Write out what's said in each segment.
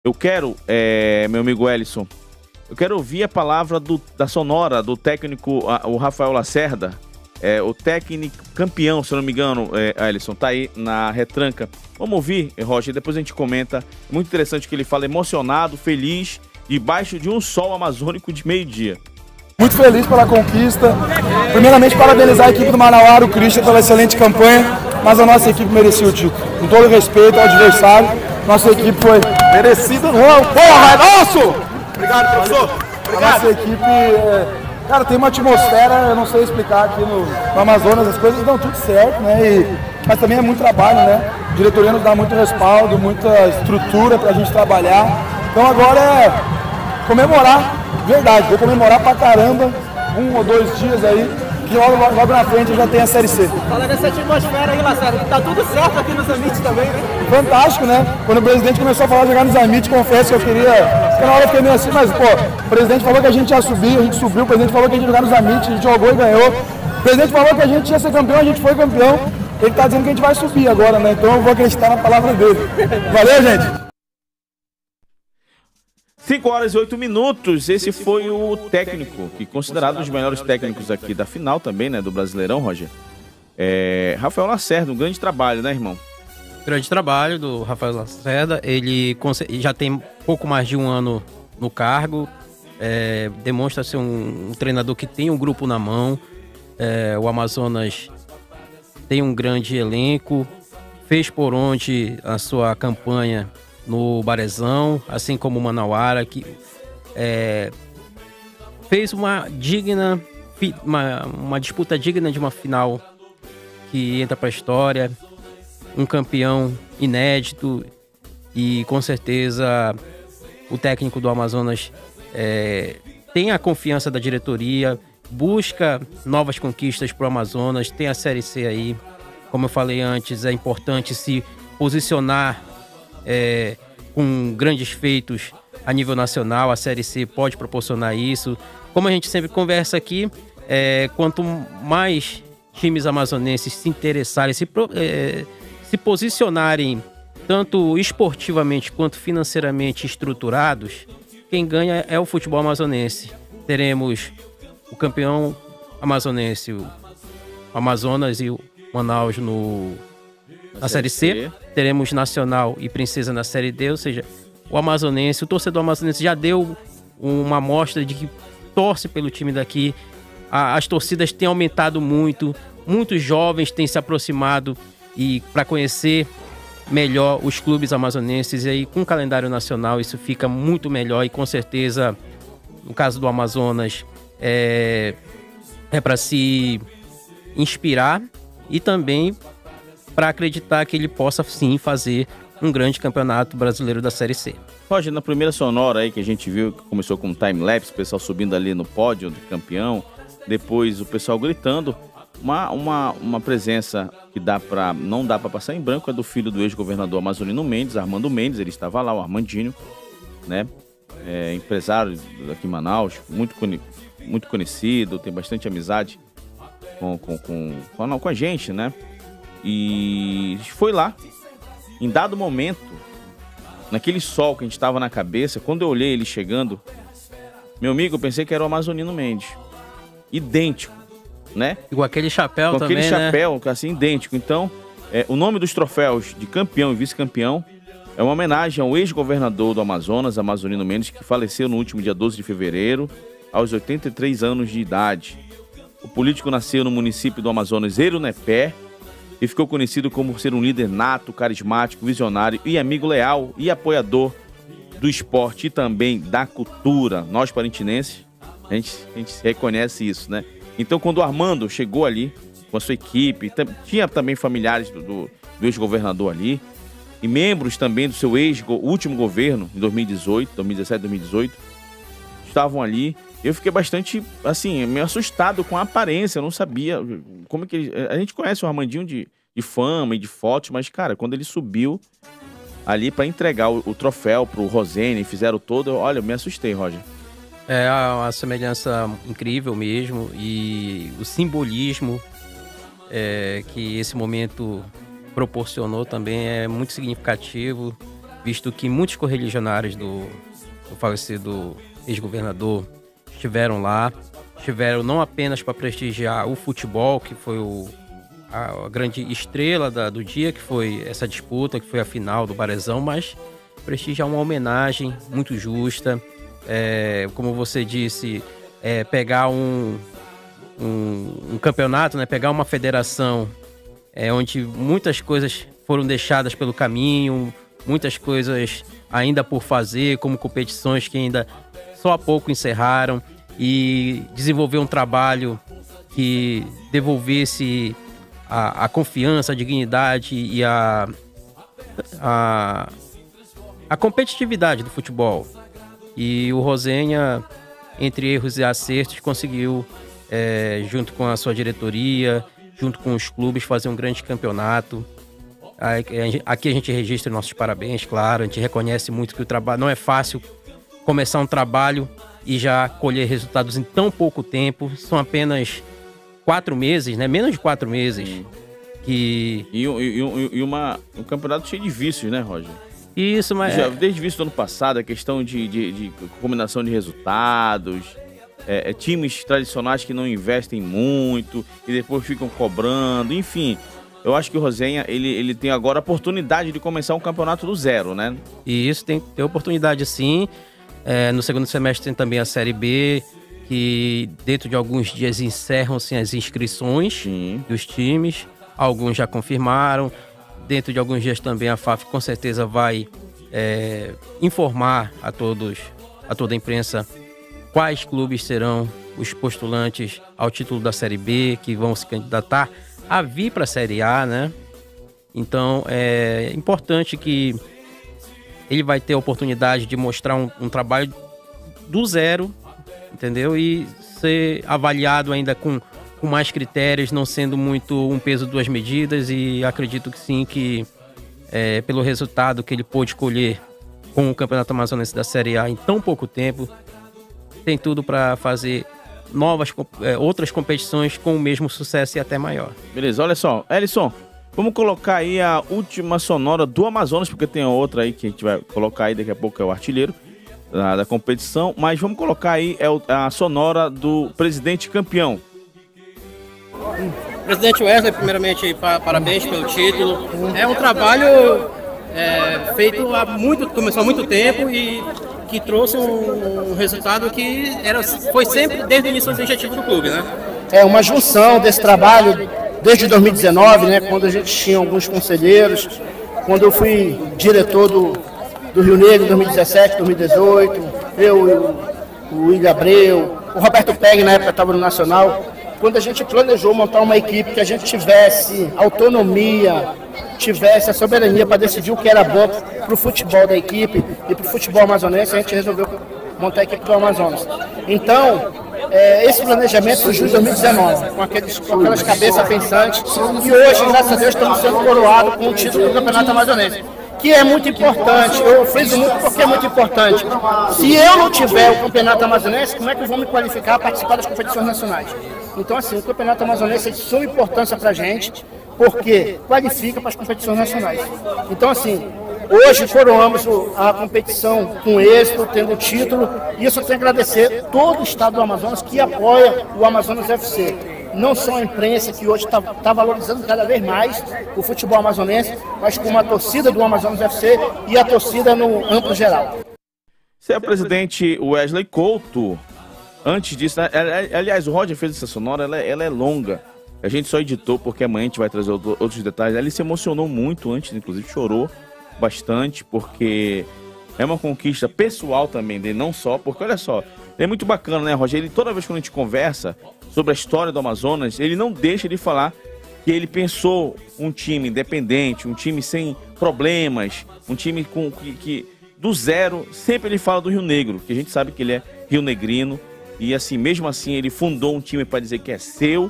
Eu quero, meu amigo Ellison, eu quero ouvir a palavra da sonora do técnico, o Rafael Lacerda, o técnico campeão, se eu não me engano, Ellison, tá aí na retranca. Vamos ouvir, Roger, depois a gente comenta. Muito interessante que ele fala, emocionado, feliz, debaixo de um sol amazônico de meio-dia. Muito feliz pela conquista. Primeiramente, parabenizar a equipe do Manauara, o Christian, pela excelente campanha, mas a nossa equipe merecia o título. Com todo respeito ao adversário, nossa equipe foi merecida. Porra, nosso! Obrigado, professor. Obrigado. A nossa equipe, cara, tem uma atmosfera, eu não sei explicar aqui no Amazonas, as coisas dão tudo certo, né? Mas também é muito trabalho, né? A diretoria nos dá muito respaldo, muita estrutura pra gente trabalhar. Então agora é comemorar. Verdade, vou comemorar pra caramba, 1 ou 2 dias aí, que logo na frente já tem a Série C. Fala dessa atmosfera aí, Lacerda, tá tudo certo aqui nos Amit também, né? Fantástico, né? Quando o presidente começou a falar de jogar nos Amit, confesso que eu queria... Na hora eu fiquei meio assim, mas pô, o presidente falou que a gente ia subir, a gente subiu, o presidente falou que a gente ia jogar nos Amit, a gente jogou e ganhou. O presidente falou que a gente ia ser campeão, a gente foi campeão. Ele tá dizendo que a gente vai subir agora, né? Então eu vou acreditar na palavra dele. Valeu, gente! 5 horas e 8 minutos, esse foi o técnico, que considerado um dos melhores técnicos aqui da final também, né, do Brasileirão, Roger. Rafael Lacerda, um grande trabalho, né, irmão? Grande trabalho do Rafael Lacerda, ele já tem pouco mais de 1 ano no cargo, demonstra ser um treinador que tem um grupo na mão, o Amazonas tem um grande elenco, fez por onde a sua campanha no Barezão, assim como o Manauara, que fez uma disputa digna de uma final que entra para a história, um campeão inédito e com certeza o técnico do Amazonas tem a confiança da diretoria, busca novas conquistas para o Amazonas, tem a Série C aí, como eu falei antes, é importante se posicionar com grandes feitos a nível nacional, a Série C pode proporcionar isso. Como a gente sempre conversa aqui, quanto mais times amazonenses se interessarem, se posicionarem tanto esportivamente quanto financeiramente estruturados, quem ganha é o futebol amazonense. Teremos o campeão amazonense, o Amazonas e o Manaus na Série C. Teremos Nacional e Princesa na Série D, ou seja, o torcedor amazonense já deu uma amostra de que torce pelo time daqui. As torcidas têm aumentado muito, muitos jovens têm se aproximado e para conhecer melhor os clubes amazonenses, e aí com o calendário nacional isso fica muito melhor, e com certeza no caso do Amazonas é para se inspirar e também para acreditar que ele possa sim fazer um grande campeonato brasileiro da Série C. Roger, na primeira sonora aí que a gente viu, que começou com um time-lapse, o pessoal subindo ali no pódio de campeão, depois o pessoal gritando, uma presença que não dá para passar em branco é do filho do ex-governador amazonino Mendes, Armando Mendes, ele estava lá, o Armandinho, né? Empresário aqui em Manaus, muito conhecido, tem bastante amizade com a gente, né? E foi lá, em dado momento, naquele sol que a gente estava na cabeça, quando eu olhei ele chegando, meu amigo, eu pensei que era o Amazonino Mendes. Idêntico, né? E com aquele chapéu com também, aquele chapéu, assim, idêntico. Então, o nome dos troféus de campeão e vice-campeão é uma homenagem ao ex-governador do Amazonas, Amazonino Mendes, que faleceu no último dia 12 de fevereiro, aos 83 anos de idade. O político nasceu no município do Amazonas, Erunepé, e ficou conhecido como ser um líder nato, carismático, visionário e amigo leal e apoiador do esporte e também da cultura. Nós, parintinenses, a gente reconhece isso, né? Então, quando o Armando chegou ali com a sua equipe, tinha também familiares do ex-governador ali e membros também do seu último governo, em 2017, 2018, estavam ali. Eu fiquei bastante, assim, meio assustado com a aparência, eu não sabia como que ele... A gente conhece o Armandinho de fama e de fotos, mas, cara, quando ele subiu ali para entregar o troféu pro Rosene, fizeram todo, olha, eu me assustei, Roger. É uma semelhança incrível mesmo, e o simbolismo que esse momento proporcionou também é muito significativo. visto que muitos correligionários do falecido ex-governador estiveram lá, estiveram não apenas para prestigiar o futebol, que foi a grande estrela do dia, que foi essa disputa, que foi a final do Barezão, mas prestigiar uma homenagem muito justa, como você disse, pegar um campeonato, né, pegar uma federação onde muitas coisas foram deixadas pelo caminho, muitas coisas ainda por fazer, como competições que ainda só há pouco encerraram, e desenvolver um trabalho que devolvesse a confiança, a dignidade e a competitividade do futebol. E o Rosenha, entre erros e acertos, conseguiu, junto com a sua diretoria, junto com os clubes, fazer um grande campeonato. Aqui a gente registra nossos parabéns, claro, a gente reconhece muito que o trabalho não é fácil começar um trabalho e já colher resultados em tão pouco tempo. São apenas 4 meses, né? Menos de 4 meses. E um campeonato cheio de vícios, né, Roger? Isso, mas... Desde o vício do ano passado, a questão de combinação de resultados, times tradicionais que não investem muito e depois ficam cobrando, enfim... Eu acho que o Rosenha, ele tem agora a oportunidade de começar um campeonato do zero, né? E isso tem oportunidade, sim. No segundo semestre tem também a Série B, que dentro de alguns dias encerram-se as inscrições dos times. Alguns já confirmaram. Dentro de alguns dias também a FAF com certeza vai informar a toda a imprensa quais clubes serão os postulantes ao título da Série B, que vão se candidatar a vir para a Série A, né? Então é importante que ele vai ter a oportunidade de mostrar um trabalho do zero, entendeu? E ser avaliado ainda com mais critérios, não sendo muito um peso, duas medidas. E acredito que sim, que pelo resultado que ele pôde colher com o Campeonato Amazonense da Série A em tão pouco tempo, tem tudo para fazer outras competições com o mesmo sucesso e até maior. Beleza, olha só, Ellison, vamos colocar aí a última sonora do Amazonas, porque tem outra aí que a gente vai colocar aí daqui a pouco, é o artilheiro da competição, mas vamos colocar aí a sonora do presidente campeão. Presidente Wesley, primeiramente, parabéns pelo título. É um trabalho feito começou há muito tempo e que trouxe um resultado que foi sempre desde o início o objetivo do clube, né? É uma junção desse trabalho desde 2019, né, quando a gente tinha alguns conselheiros, quando eu fui diretor do Rio Negro em 2017, 2018, eu, o William Abreu, o Roberto Pegg na época estava no Nacional, quando a gente planejou montar uma equipe que a gente tivesse autonomia, tivesse a soberania para decidir o que era bom para o futebol da equipe e para o futebol amazonense, a gente resolveu montar a equipe do Amazonas. Então, esse planejamento surgiu em 2019, com aquelas cabeças pensantes, e hoje, graças a Deus, estamos sendo coroados com o título do Campeonato Amazonense, que é muito importante. Eu friso muito porque é muito importante. Se eu não tiver o Campeonato Amazonense, como é que eu vou me qualificar a participar das competições nacionais? Então, assim, o Campeonato Amazonense é de suma importância para a gente, porque qualifica para as competições nacionais. Então, assim, hoje coroamos a competição com êxito, tendo o título, e eu só tenho que agradecer todo o estado do Amazonas que apoia o Amazonas FC. Não só a imprensa, que hoje está valorizando cada vez mais o futebol amazonense, mas com a torcida do Amazonas FC e a torcida no amplo geral. Você é o presidente Wesley Couto. Antes disso, aliás, o Roger fez essa sonora, ela é longa. A gente só editou porque amanhã a gente vai trazer outros detalhes. Ele se emocionou muito antes, inclusive chorou bastante, porque é uma conquista pessoal também dele, não só, porque olha só, é muito bacana, né, Roger? Ele, toda vez que a gente conversa sobre a história do Amazonas, ele não deixa de falar que ele pensou um time independente, um time sem problemas, um time que do zero. Sempre ele fala do Rio Negro, que a gente sabe que ele é rio-negrino, e assim, mesmo assim ele fundou um time para dizer que é seu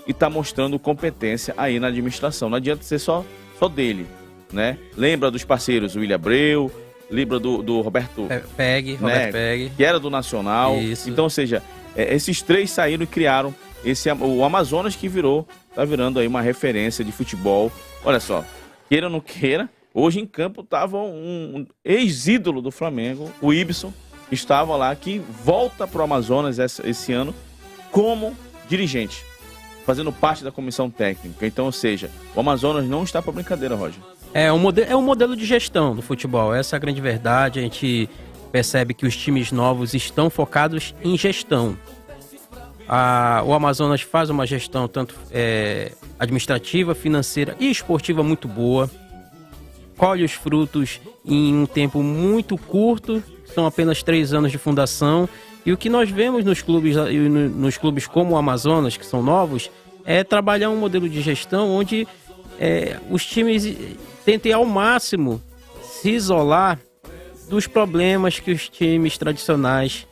e tá mostrando competência aí na administração. Não adianta ser só dele, né? Lembra dos parceiros, o William Abreu, lembra do Roberto Pegg, né? Roberto Pegg, que era do Nacional. Isso. Então, ou seja, esses três saíram e criaram o Amazonas, que tá virando aí uma referência de futebol. Olha só, queira ou não queira, Hoje em campo estava um ex-ídolo do Flamengo, o Ibson, estava lá, que volta para o Amazonas esse ano como dirigente, fazendo parte da comissão técnica. Então, ou seja, o Amazonas não está para brincadeira, Roger. É um modelo de gestão do futebol, essa é a grande verdade. A gente percebe que os times novos estão focados em gestão. O Amazonas faz uma gestão tanto administrativa, financeira e esportiva muito boa. Colhe os frutos em um tempo muito curto, são apenas 3 anos de fundação. E o que nós vemos nos clubes como o Amazonas, que são novos, é trabalhar um modelo de gestão onde os times tentem ao máximo se isolar dos problemas que os times tradicionais,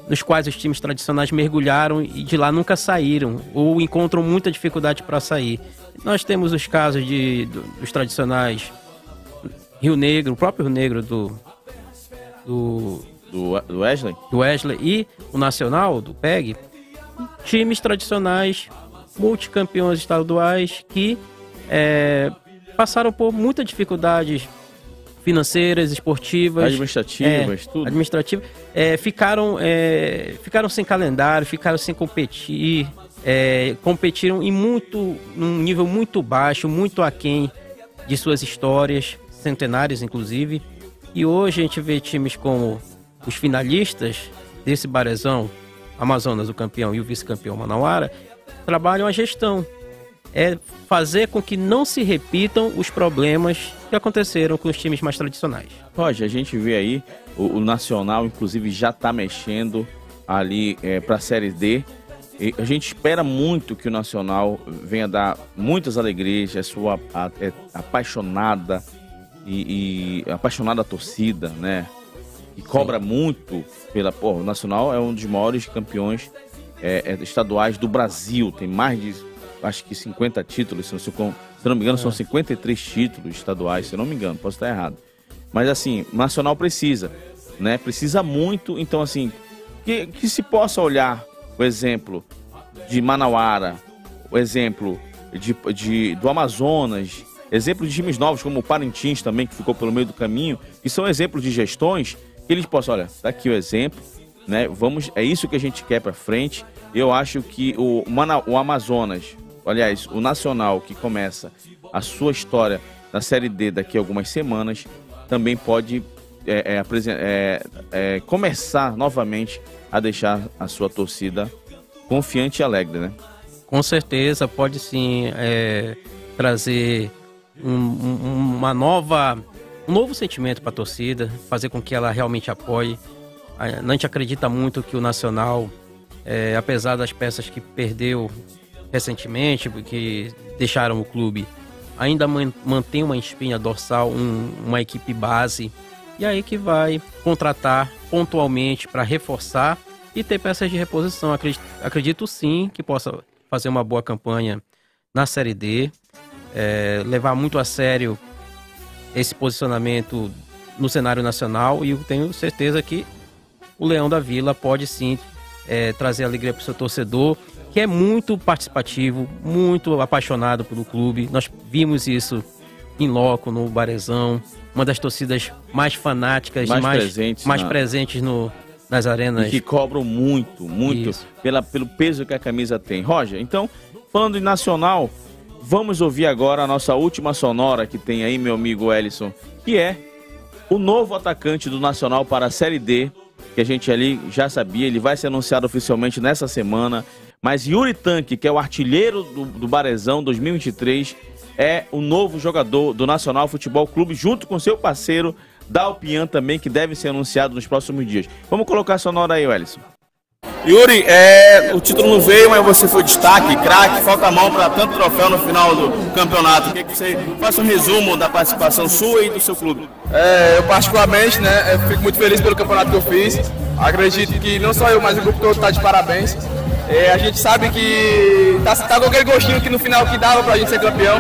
nos quais os times tradicionais mergulharam e de lá nunca saíram, ou encontram muita dificuldade para sair. Nós temos os casos dos tradicionais Rio Negro, o próprio Rio Negro do Wesley e o Nacional, do PEG, times tradicionais, multicampeões estaduais que passaram por muitas dificuldades financeiras, esportivas, administrativas, tudo. Ficaram sem calendário, ficaram sem competir, competiram num nível muito baixo, muito aquém de suas histórias, centenárias inclusive. E hoje a gente vê times como os finalistas desse Barezão, Amazonas, o campeão, e o vice-campeão Manauara, trabalham a gestão. É fazer com que não se repitam os problemas que aconteceram com os times mais tradicionais. Roger, a gente vê aí, o Nacional, inclusive, já está mexendo ali para a Série D. E a gente espera muito que o Nacional venha dar muitas alegrias, sua apaixonada e apaixonada torcida, né? E cobra muito o Nacional é um dos maiores campeões estaduais do Brasil, tem mais de, acho que 50 títulos, se não me engano, são 53 títulos estaduais, se não me engano, posso estar errado. Mas assim, o Nacional precisa, né? Precisa muito, então assim, que se possa olhar o exemplo de Manauara, o exemplo do Amazonas, exemplo de times novos como o Parintins também, que ficou pelo meio do caminho, que são exemplos de gestões, que eles possam, olha, tá aqui o exemplo, né? É isso que a gente quer para frente. Eu acho que o Amazonas, aliás, o Nacional, que começa a sua história na Série D daqui a algumas semanas, também pode começar novamente a deixar a sua torcida confiante e alegre, né? Com certeza, pode sim trazer um novo sentimento para a torcida, fazer com que ela realmente apoie. A gente acredita muito que o Nacional, apesar das peças que perdeu recentemente, que deixaram o clube, ainda mantém uma espinha dorsal, uma equipe base, e aí que vai contratar pontualmente para reforçar e ter peças de reposição. Acredito sim que possa fazer uma boa campanha na Série D, levar muito a sério esse posicionamento no cenário nacional, e eu tenho certeza que o Leão da Vila pode sim trazer alegria para o seu torcedor, que é muito participativo, muito apaixonado pelo clube. Nós vimos isso em loco no Barezão, uma das torcidas mais fanáticas, mais presentes nas arenas. E que cobram muito pelo peso que a camisa tem. Roger, então, falando em Nacional, vamos ouvir agora a nossa última sonora que tem aí, meu amigo Ellison, que é o novo atacante do Nacional para a Série D, que a gente ali já sabia, ele vai ser anunciado oficialmente nessa semana, mas Yuri Tanque, que é o artilheiro do Barezão 2023, é o novo jogador do Nacional Futebol Clube, junto com seu parceiro Dalpian também, que deve ser anunciado nos próximos dias. Vamos colocar a sonora aí, Ellison. Yuri, o título não veio, mas você foi destaque, craque, falta a mão para tanto troféu no final do campeonato. Queria que você faça um resumo da participação sua e do seu clube. Eu particularmente, eu fico muito feliz pelo campeonato que eu fiz. Acredito que não só eu, mas o grupo todo está de parabéns. A gente sabe que tá com aquele gostinho que no final que dava pra gente ser campeão,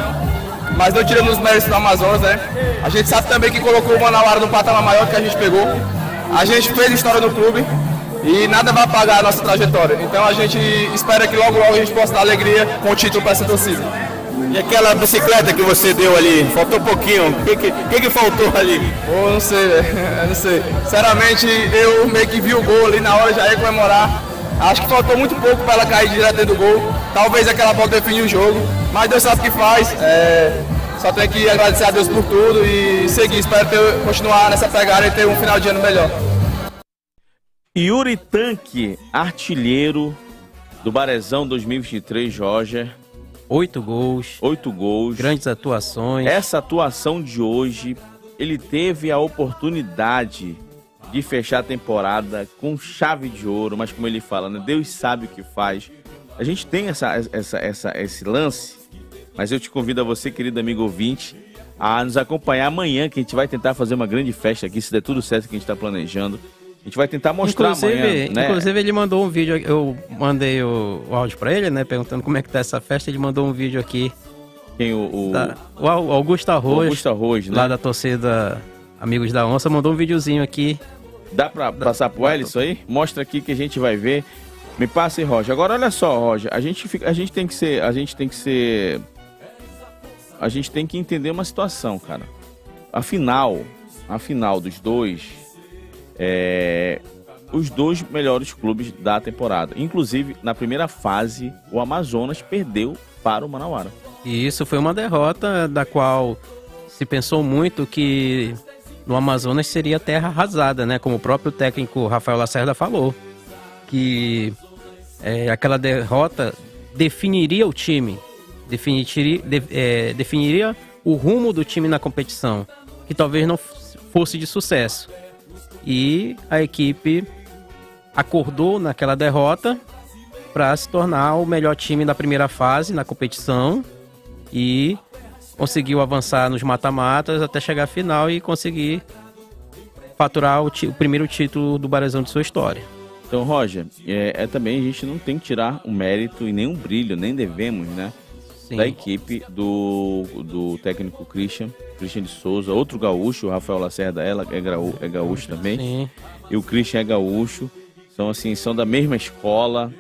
mas não tirando os méritos do Amazonas, né? A gente sabe também que colocou o Manauara num patamar maior que a gente pegou. A gente fez história no clube e nada vai apagar a nossa trajetória. Então a gente espera que logo a gente possa dar alegria com o título para essa torcida. E aquela bicicleta que você deu ali, faltou pouquinho, o que faltou ali? Pô, não sei, velho, eu não sei. Sinceramente, eu meio que vi o gol ali na hora, já ia comemorar. Acho que faltou muito pouco para ela cair direto dentro do gol. Talvez aquela bola definiu o jogo, mas Deus sabe o que faz. Só tenho que agradecer a Deus por tudo e seguir. Espero continuar nessa pegada e ter um final de ano melhor. Yuri Tanque, artilheiro do Barezão 2023, Roger. 8 gols. 8 gols. Grandes atuações. Essa atuação de hoje, ele teve a oportunidade de fechar a temporada com chave de ouro, mas como ele fala, né? Deus sabe o que faz. A gente tem esse lance, mas eu te convido a você, querido amigo ouvinte, a nos acompanhar amanhã, que a gente vai tentar fazer uma grande festa aqui, se der tudo certo que a gente está planejando. A gente vai tentar mostrar amanhã, né? Inclusive ele mandou um vídeo, eu mandei o áudio pra ele, né? Perguntando como é que tá essa festa, ele mandou um vídeo aqui. Quem? O Augusto Arroz. Augusto Arroz, né? Lá da torcida Amigos da Onça, mandou um videozinho aqui. Dá pra passar pro Hélio isso aí? Mostra aqui que a gente vai ver. Me passa aí, Roger. Agora olha só, Roger, a gente tem que entender uma situação, cara. A final dos dois, os dois melhores clubes da temporada. Inclusive, na primeira fase, o Amazonas perdeu para o Manauara. E isso foi uma derrota da qual se pensou muito que no Amazonas seria terra arrasada, né? Como o próprio técnico Rafael Lacerda falou, que aquela derrota definiria o time, definiria o rumo do time na competição, que talvez não fosse de sucesso. E a equipe acordou naquela derrota para se tornar o melhor time da primeira fase na competição e conseguiu avançar nos mata-matas até chegar à final e conseguir faturar o primeiro título do Barezão de sua história. Então, Roger, também a gente não tem que tirar o mérito e nem um brilho, nem devemos, né? Sim. Da equipe do técnico Christian de Souza, outro gaúcho, o Rafael Lacerda é gaúcho também. Sim. E o Christian é gaúcho, são da mesma escola,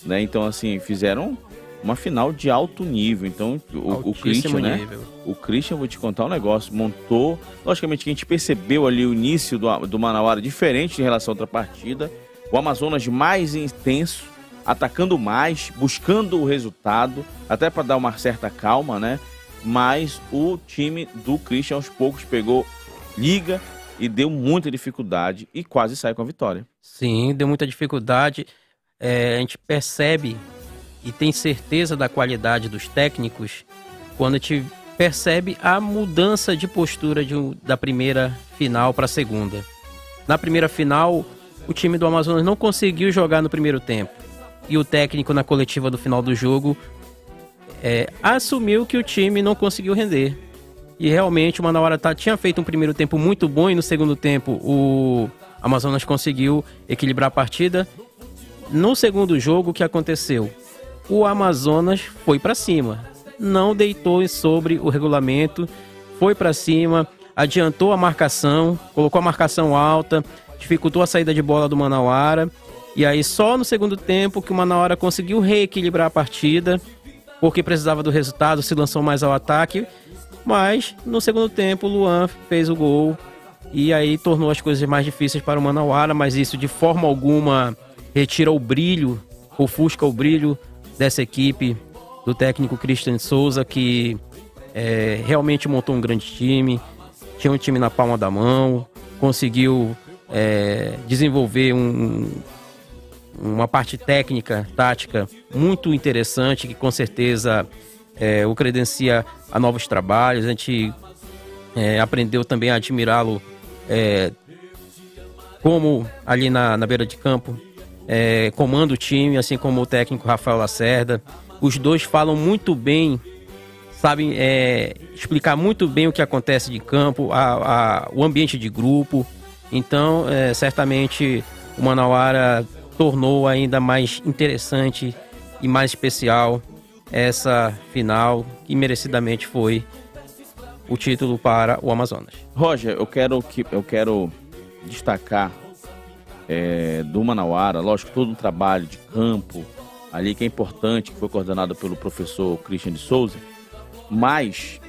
né? Então, assim, fizeram uma final de alto nível. Então, o Christian, né? O Christian, vou te contar um negócio, montou. Logicamente que a gente percebeu ali o início do Manauara diferente em relação à outra partida. O Amazonas mais intenso, atacando mais, buscando o resultado, até para dar uma certa calma, né? Mas o time do Christian aos poucos pegou liga e deu muita dificuldade e quase sai com a vitória. Sim, deu muita dificuldade. A gente percebe e tem certeza da qualidade dos técnicos quando a gente percebe a mudança de postura da primeira final para a segunda. Na primeira final, o time do Amazonas não conseguiu jogar no primeiro tempo. E o técnico, na coletiva do final do jogo, assumiu que o time não conseguiu render. E realmente o Manauara tinha feito um primeiro tempo muito bom e no segundo tempo o Amazonas conseguiu equilibrar a partida. No segundo jogo, o que aconteceu? O Amazonas foi para cima, não deitou sobre o regulamento, foi para cima, adiantou a marcação, colocou a marcação alta, dificultou a saída de bola do Manauara. E aí só no segundo tempo que o Manauara conseguiu reequilibrar a partida, porque precisava do resultado, se lançou mais ao ataque. Mas no segundo tempo o Luan fez o gol e aí tornou as coisas mais difíceis para o Manauara, mas isso de forma alguma retira o brilho, ofusca o brilho dessa equipe do técnico Christian Souza, que realmente montou um grande time, tinha um time na palma da mão, conseguiu desenvolver uma parte técnica, tática muito interessante, que com certeza o credencia a novos trabalhos. A gente aprendeu também a admirá-lo como ali na beira de campo comanda o time, assim como o técnico Rafael Lacerda. Os dois falam muito bem, sabem explicar muito bem o que acontece de campo, o ambiente de grupo. Então, certamente o Manauara tornou ainda mais interessante e mais especial essa final, que merecidamente foi o título para o Amazonas. Roger, eu quero destacar do Manauara, lógico, todo um trabalho de campo ali que é importante, que foi coordenado pelo professor Christian de Souza, Mas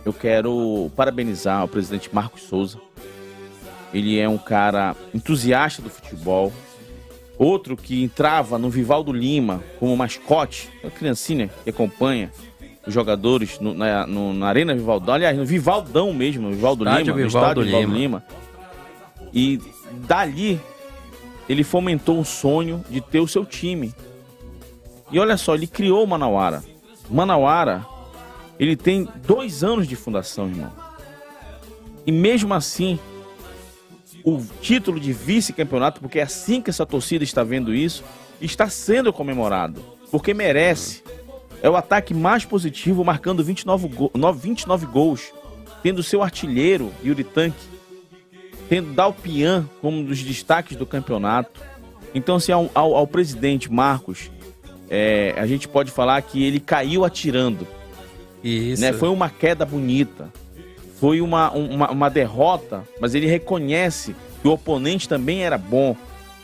eu quero parabenizar o presidente Marcos Souza. Ele é um cara entusiasta do futebol. Outro que entrava no Vivaldo Lima como mascote, uma criancinha que acompanha os jogadores na Arena Vivaldão, aliás, no Vivaldão mesmo, no Vivaldo Lima, no estádio Vivaldo Lima. E dali ele fomentou o sonho de ter o seu time. E olha só, ele criou o Manauara. Manauara, ele tem 2 anos de fundação, irmão. E mesmo assim, o título de vice-campeonato, porque é assim que essa torcida está vendo isso, está sendo comemorado, porque merece. É o ataque mais positivo, marcando 29 gols, tendo seu artilheiro, Yuri Tanque, tendo Dalpian como um dos destaques do campeonato. Então, assim, ao presidente Marcos, a gente pode falar que ele caiu atirando. Isso. Né? Foi uma queda bonita. Foi uma derrota, mas ele reconhece que o oponente também era bom,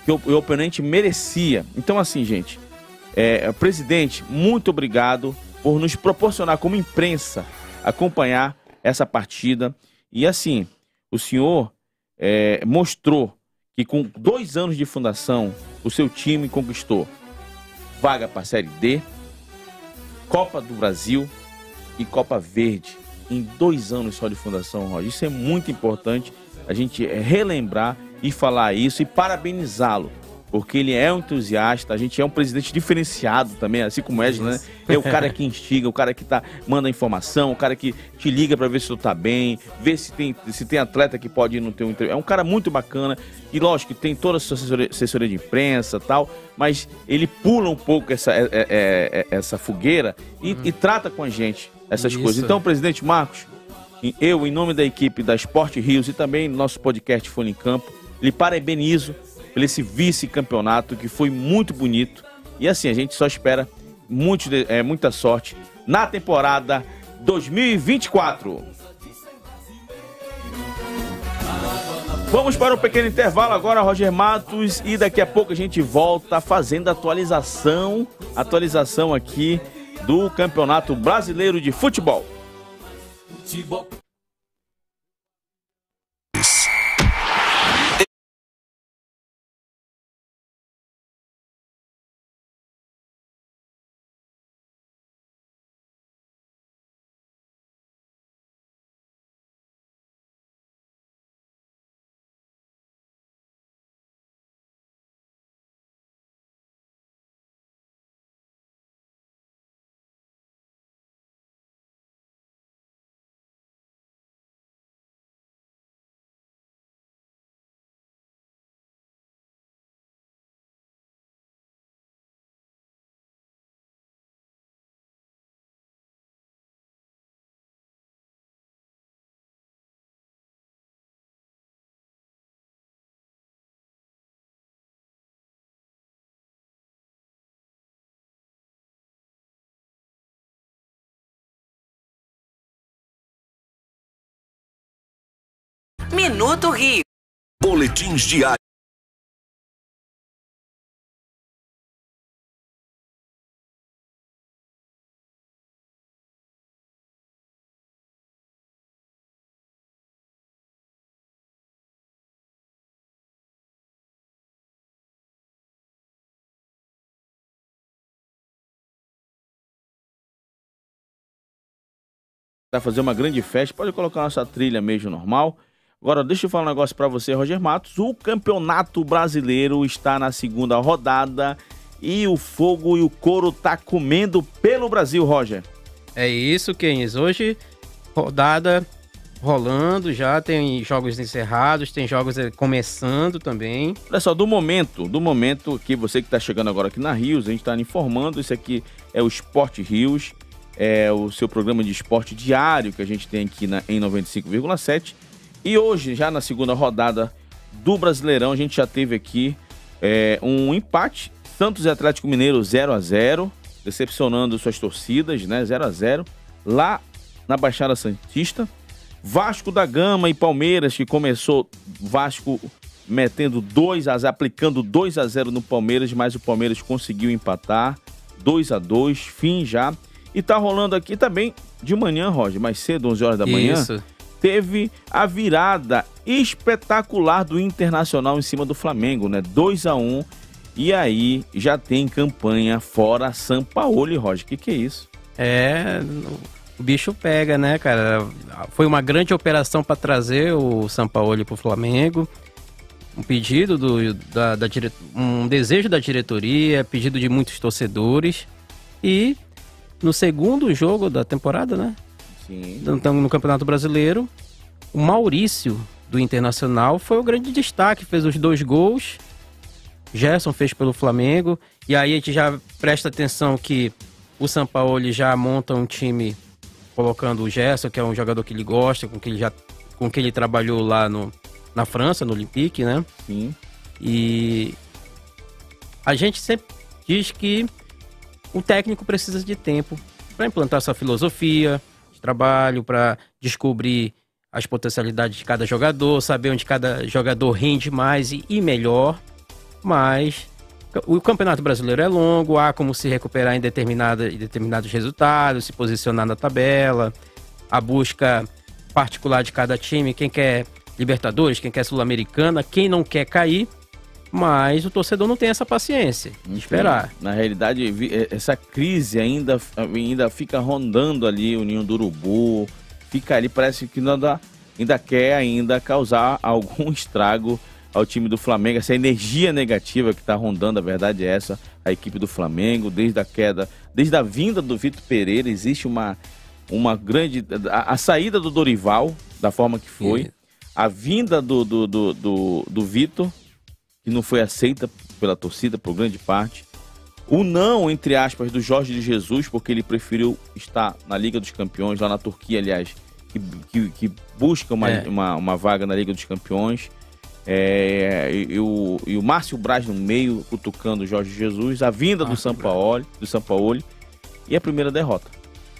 que o oponente merecia. Então, assim, gente, presidente, muito obrigado por nos proporcionar, como imprensa, acompanhar essa partida. E, assim, o senhor mostrou que com 2 anos de fundação, o seu time conquistou vaga para a Série D, Copa do Brasil e Copa Verde. Em 2 anos só de fundação, Roger. Isso é muito importante a gente relembrar e falar isso e parabenizá-lo, porque ele é um entusiasta, a gente é um presidente diferenciado também, assim como o Wesley, né? É o cara que instiga, o cara que manda informação, o cara que te liga para ver se tu tá bem, ver se tem atleta que pode ir no teu entrevista. É um cara muito bacana e, lógico, que tem toda a sua assessoria de imprensa e tal, mas ele pula um pouco essa fogueira e trata com a gente essas coisas. Então, presidente Marcos, eu, em nome da equipe da Sport Rios e também nosso podcast Folha em Campo, lhe parabenizo por esse vice-campeonato que foi muito bonito. E assim, a gente só espera muita sorte na temporada 2024. Vamos para um pequeno intervalo agora, Roger Matos, e daqui a pouco a gente volta fazendo atualização aqui do Campeonato Brasileiro de Futebol. Minuto Rio. Boletins diários. Vai fazer uma grande festa, pode colocar nossa trilha mesmo normal. Agora, deixa eu falar um negócio pra você, Roger Matos. O Campeonato Brasileiro está na 2ª rodada e o fogo e o couro tá comendo pelo Brasil, Roger. É isso, Kenis. Hoje, rodada rolando já, tem jogos encerrados, tem jogos começando também. Olha só, do momento que você que tá chegando agora aqui na Rios, a gente tá informando, isso aqui é o Sport Rios, é o seu programa de esporte diário que a gente tem aqui em 95,7. E hoje, já na 2ª rodada do Brasileirão, a gente já teve aqui um empate. Santos e Atlético Mineiro 0-0, decepcionando suas torcidas, né? 0-0, lá na Baixada Santista. Vasco da Gama e Palmeiras, que começou Vasco metendo 2-0, aplicando 2-0 no Palmeiras, mas o Palmeiras conseguiu empatar, 2-2, fim já. E tá rolando aqui também de manhã, Roger, mais cedo, 11 horas da manhã. Isso. Teve a virada espetacular do Internacional em cima do Flamengo, né? 2-1. E aí já tem campanha fora Sampaoli, Roger. Que é isso? O bicho pega, né, cara? Foi uma grande operação para trazer o Sampaoli pro Flamengo. Um pedido um desejo da diretoria, pedido de muitos torcedores. E no segundo jogo da temporada, né? Sim. No Campeonato Brasileiro, o Maurício do Internacional foi o grande destaque, fez os 2 gols. Gerson fez pelo Flamengo. E aí a gente já presta atenção que o Sampaoli já monta um time colocando o Gerson, que é um jogador que ele gosta, com que ele trabalhou lá na França, no Olympique, né? Sim. E a gente sempre diz que o técnico precisa de tempo para implantar sua filosofia de trabalho, para descobrir as potencialidades de cada jogador, saber onde cada jogador rende mais e melhor. Mas o Campeonato Brasileiro é longo, há como se recuperar em determinados resultados, se posicionar na tabela, a busca particular de cada time, quem quer Libertadores, quem quer Sul-Americana, quem não quer cair, mas o torcedor não tem essa paciência de esperar. Na realidade, essa crise ainda fica rondando ali o Ninho do Urubu, fica ali, parece que ainda quer causar algum estrago ao time do Flamengo, essa energia negativa que está rondando, a verdade é essa, a equipe do Flamengo, desde a queda, desde a vinda do Vitor Pereira, existe uma grande... A saída do Dorival, da forma que foi, a vinda do Vitor, que não foi aceita pela torcida, por grande parte, o não, entre aspas, do Jorge Jesus, porque ele preferiu estar na Liga dos Campeões, lá na Turquia, aliás, que busca uma vaga na Liga dos Campeões, e o Márcio Braz no meio, cutucando o Jorge Jesus, a vinda do Sampaoli e a primeira derrota.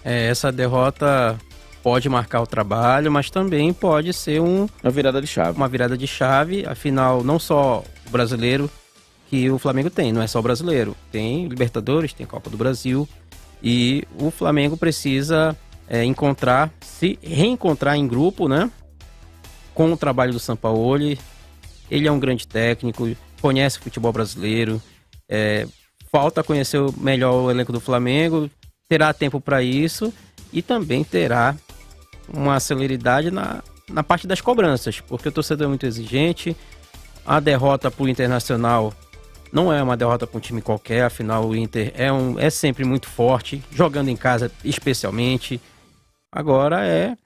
Essa derrota pode marcar o trabalho, mas também pode ser uma virada de chave. Afinal, não só o brasileiro que o Flamengo tem, não é só o brasileiro. Tem Libertadores, tem Copa do Brasil e o Flamengo precisa se reencontrar em grupo, né? Com o trabalho do Sampaoli. Ele é um grande técnico, conhece o futebol brasileiro, falta conhecer melhor o elenco do Flamengo, terá tempo para isso e também terá uma celeridade na parte das cobranças, porque o torcedor é muito exigente. A derrota para o Internacional não é uma derrota para um time qualquer, afinal o Inter é sempre muito forte, jogando em casa especialmente. Agora é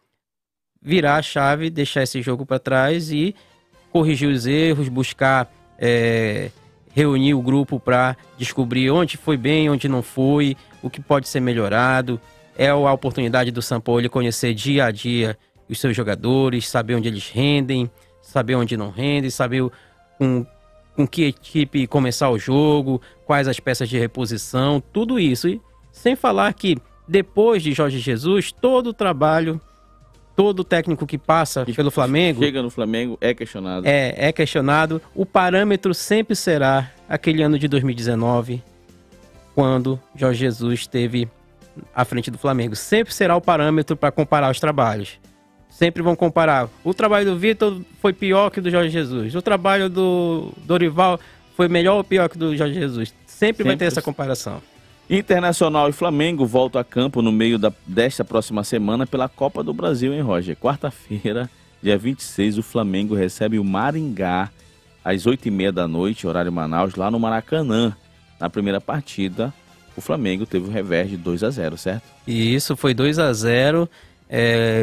virar a chave, deixar esse jogo para trás e corrigir os erros, buscar reunir o grupo para descobrir onde foi bem, onde não foi, o que pode ser melhorado. É a oportunidade do Sampaoli conhecer dia a dia os seus jogadores, saber onde eles rendem, saber onde não rendem, saber com que equipe começar o jogo, quais as peças de reposição, tudo isso. E sem falar que depois de Jorge Jesus, todo o trabalho, todo técnico que passa pelo Flamengo... Chega no Flamengo, é questionado. É questionado. O parâmetro sempre será aquele ano de 2019, quando Jorge Jesus esteve à frente do Flamengo. Sempre será o parâmetro para comparar os trabalhos. Sempre vão comparar. O trabalho do Vitor foi pior que o do Jorge Jesus. O trabalho do Dorival foi melhor ou pior que o do Jorge Jesus. Sempre vai ter essa comparação. Internacional e Flamengo voltam a campo no meio desta próxima semana pela Copa do Brasil, hein, Roger? Quarta-feira, dia 26, o Flamengo recebe o Maringá às 8h30 da noite, horário Manaus, lá no Maracanã. Na primeira partida, o Flamengo teve o revés de 2-0, certo? Isso, foi 2-0.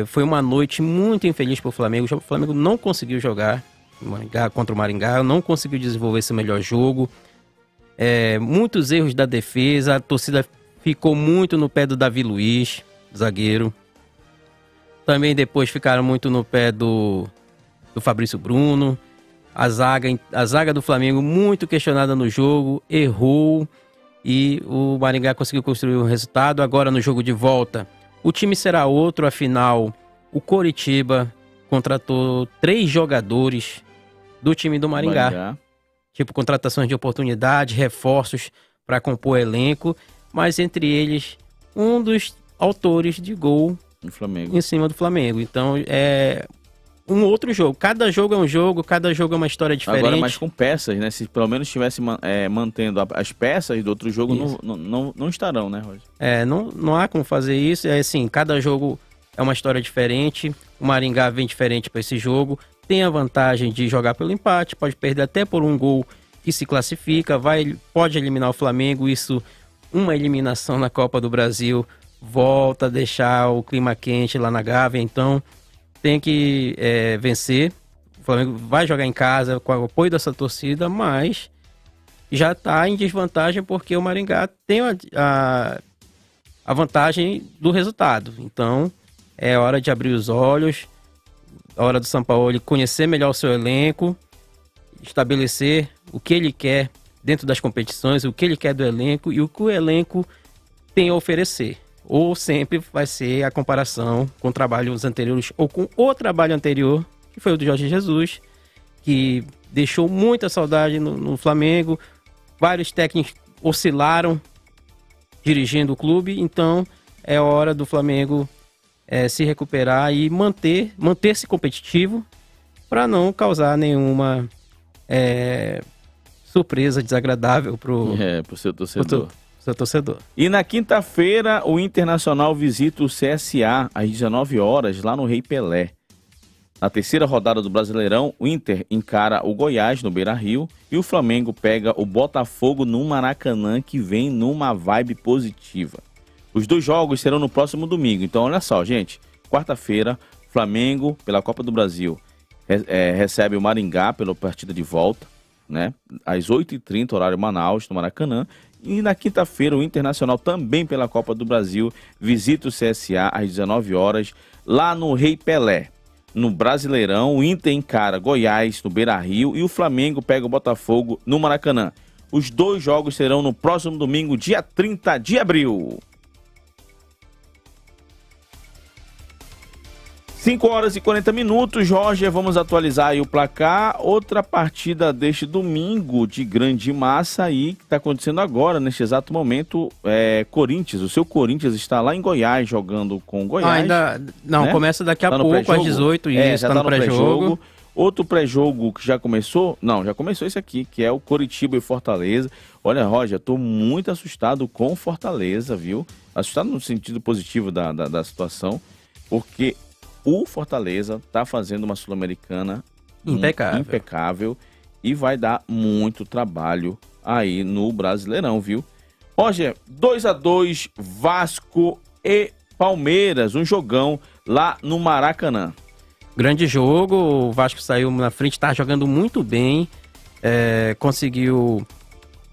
Foi uma noite muito infeliz para o Flamengo. O Flamengo não conseguiu jogar contra o Maringá, não conseguiu desenvolver esse melhor jogo. Muitos erros da defesa, a torcida ficou muito no pé do Davi Luiz, zagueiro. Também depois ficaram muito no pé do Fabrício Bruno. A zaga do Flamengo muito questionada no jogo, errou e o Maringá conseguiu construir um resultado. Agora no jogo de volta, o time será outro, afinal o Coritiba contratou 3 jogadores do time do Maringá. Tipo, contratações de oportunidade, reforços para compor elenco, mas entre eles um dos autores de gol No Flamengo. em cima do Flamengo. Então, é um outro jogo. Cada jogo é um jogo, cada jogo é uma história diferente. Agora, mas com peças, né? Se pelo menos estivesse mantendo as peças do outro jogo, não estarão, né, Roger? Não há como fazer isso. É assim, cada jogo é uma história diferente. O Maringá vem diferente para esse jogo. Tem a vantagem de jogar pelo empate, pode perder até por um gol que se classifica, pode eliminar o Flamengo. Isso, uma eliminação na Copa do Brasil, volta a deixar o clima quente lá na Gávea. Então, tem que vencer. O Flamengo vai jogar em casa com o apoio dessa torcida, mas já está em desvantagem porque o Maringá tem a vantagem do resultado. Então, é hora de abrir os olhos, é hora do Sampaoli conhecer melhor o seu elenco, estabelecer o que ele quer dentro das competições, o que ele quer do elenco e o que o elenco tem a oferecer. Ou sempre vai ser a comparação com trabalhos anteriores ou com o trabalho anterior, que foi o do Jorge Jesus, que deixou muita saudade no Flamengo. Vários técnicos oscilaram dirigindo o clube, então é hora do Flamengo se recuperar e manter-se competitivo para não causar nenhuma surpresa desagradável pro seu torcedor. Seu torcedor. E na quinta-feira, o Internacional visita o CSA às 19 horas, lá no Rei Pelé. Na terceira rodada do Brasileirão, o Inter encara o Goiás no Beira-Rio e o Flamengo pega o Botafogo no Maracanã, que vem numa vibe positiva. Os dois jogos serão no próximo domingo. Então, olha só, gente. Quarta-feira, Flamengo, pela Copa do Brasil, recebe o Maringá pela partida de volta, né? Às 8h30, horário Manaus, no Maracanã. E na quinta-feira, o Internacional, também pela Copa do Brasil, visita o CSA às 19 horas, lá no Rei Pelé. No Brasileirão, o Inter encara Goiás no Beira-Rio e o Flamengo pega o Botafogo no Maracanã. Os dois jogos serão no próximo domingo, dia 30 de abril. 5h40, Jorge, vamos atualizar aí o placar. Outra partida deste domingo de grande massa aí, que está acontecendo agora, neste exato momento, Corinthians. O seu Corinthians está lá em Goiás, jogando com o Goiás. Não, né? Começa daqui a pouco, às 18, já está no pré-jogo. Outro pré-jogo que já começou, já começou esse aqui, que é o Coritiba e Fortaleza. Olha, Roger, estou muito assustado com Fortaleza, viu? Assustado no sentido positivo da situação, porque o Fortaleza está fazendo uma Sul-Americana impecável e vai dar muito trabalho aí no Brasileirão, viu? Roger, 2-2 Vasco e Palmeiras, um jogão lá no Maracanã. Grande jogo, o Vasco saiu na frente, está jogando muito bem, conseguiu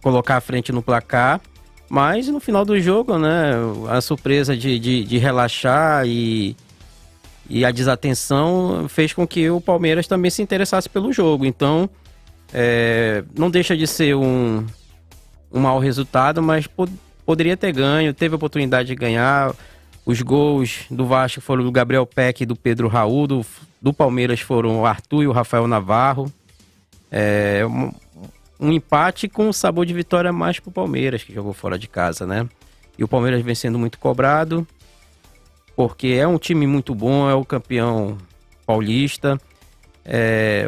colocar a frente no placar, mas no final do jogo, né, a surpresa de relaxar e a desatenção fez com que o Palmeiras também se interessasse pelo jogo. Então, não deixa de ser um mau resultado, mas poderia ter ganho, teve a oportunidade de ganhar. Os gols do Vasco foram do Gabriel Peck e do Pedro Raul, do Palmeiras foram o Arthur e o Rafael Navarro. Um empate com sabor de vitória mais pro Palmeiras, que jogou fora de casa, né? E o Palmeiras vem sendo muito cobrado, porque é um time muito bom, é o campeão paulista,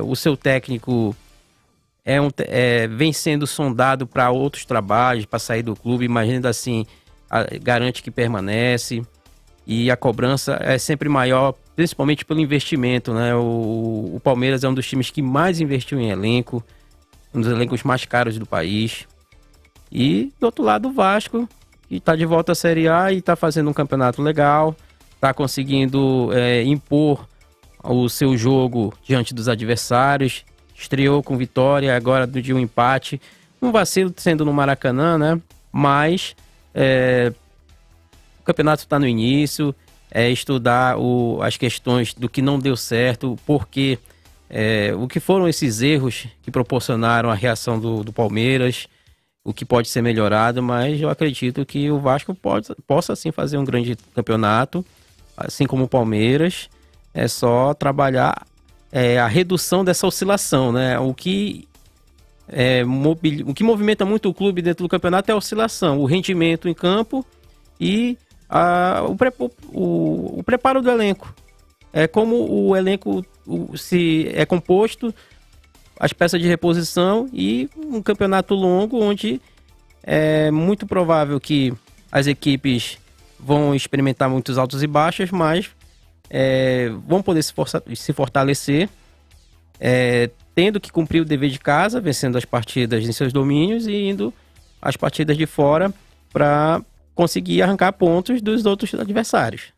o seu técnico vem sendo sondado para outros trabalhos, para sair do clube, mas ainda assim garante que permanece, e a cobrança é sempre maior, principalmente pelo investimento, né? O Palmeiras é um dos times que mais investiu em elenco, um dos elencos mais caros do país, e do outro lado o Vasco, que está de volta à Série A e está fazendo um campeonato legal, está conseguindo impor o seu jogo diante dos adversários, estreou com vitória, agora de um empate, um vacilo sendo no Maracanã, né? Mas o campeonato está no início, estudar as questões do que não deu certo, porque o que foram esses erros que proporcionaram a reação do Palmeiras, o que pode ser melhorado, mas eu acredito que o Vasco possa sim fazer um grande campeonato, assim como o Palmeiras. É só trabalhar a redução dessa oscilação, né? O que movimenta muito o clube dentro do campeonato é a oscilação, o rendimento em campo e o preparo do elenco. É como o elenco se é composto, as peças de reposição e um campeonato longo onde é muito provável que as equipes vão experimentar muitos altos e baixos, mas vão poder se fortalecer, tendo que cumprir o dever de casa, vencendo as partidas em seus domínios e indo às partidas de fora para conseguir arrancar pontos dos outros adversários.